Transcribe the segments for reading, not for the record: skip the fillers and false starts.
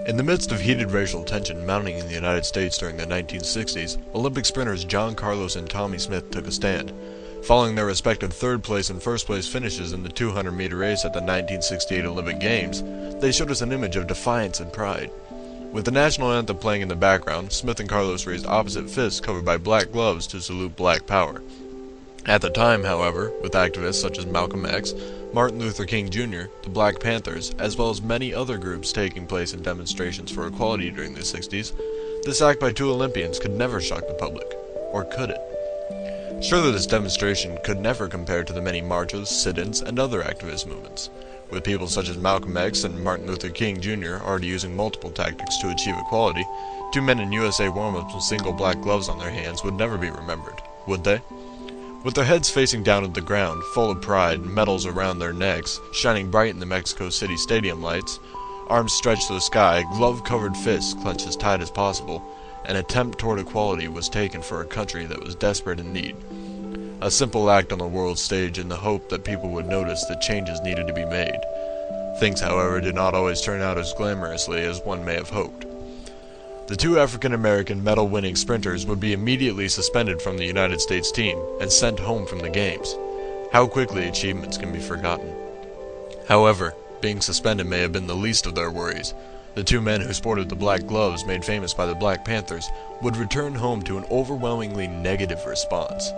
In the midst of heated racial tension mounting in the United States during the 1960s, Olympic sprinters John Carlos and Tommy Smith took a stand. Following their respective third place and first place finishes in the 200-meter race at the 1968 Olympic Games, they showed us an image of defiance and pride. With the national anthem playing in the background, Smith and Carlos raised opposite fists covered by black gloves to salute black power. At the time, however, with activists such as Malcolm X, Martin Luther King Jr., the Black Panthers, as well as many other groups taking place in demonstrations for equality during the 60s, this act by two Olympians could never shock the public. Or could it? Surely this demonstration could never compare to the many marches, sit-ins, and other activist movements, with people such as Malcolm X and Martin Luther King Jr. already using multiple tactics to achieve equality. Two men in USA warm-ups with single black gloves on their hands would never be remembered, would they? With their heads facing down at the ground, full of pride, medals around their necks, shining bright in the Mexico City Stadium lights, arms stretched to the sky, glove-covered fists clenched as tight as possible, an attempt toward equality was taken for a country that was desperate in need. A simple act on the world stage in the hope that people would notice that changes needed to be made. Things, however, did not always turn out as glamorously as one may have hoped. The two African-American medal-winning sprinters would be immediately suspended from the United States team and sent home from the Games. How quickly achievements can be forgotten. However, being suspended may have been the least of their worries. The two men who sported the black gloves made famous by the Black Panthers would return home to an overwhelmingly negative response.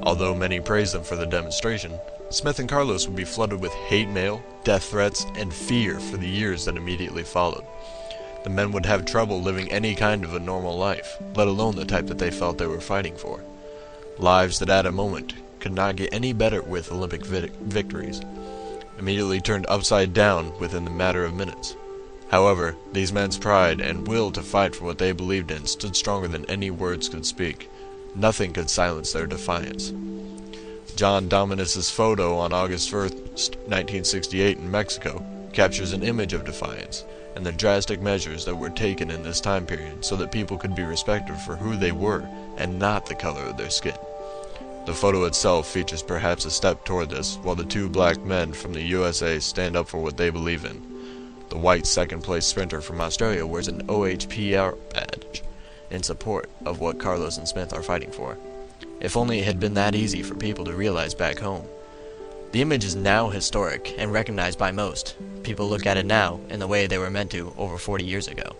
Although many praised them for the demonstration, Smith and Carlos would be flooded with hate mail, death threats, and fear for the years that immediately followed. The men would have trouble living any kind of a normal life, let alone the type that they felt they were fighting for. Lives that at a moment could not get any better with Olympic victories, immediately turned upside down within the matter of minutes. However, these men's pride and will to fight for what they believed in stood stronger than any words could speak. Nothing could silence their defiance. John Dominus's photo on August 1st, 1968 in Mexico captures an image of defiance and the drastic measures that were taken in this time period so that people could be respected for who they were and not the color of their skin. The photo itself features perhaps a step toward this, while the two black men from the USA stand up for what they believe in. The white second-place sprinter from Australia wears an OHPR badge in support of what Carlos and Smith are fighting for. If only it had been that easy for people to realize back home. The image is now historic and recognized by most. People look at it now in the way they were meant to over 40 years ago.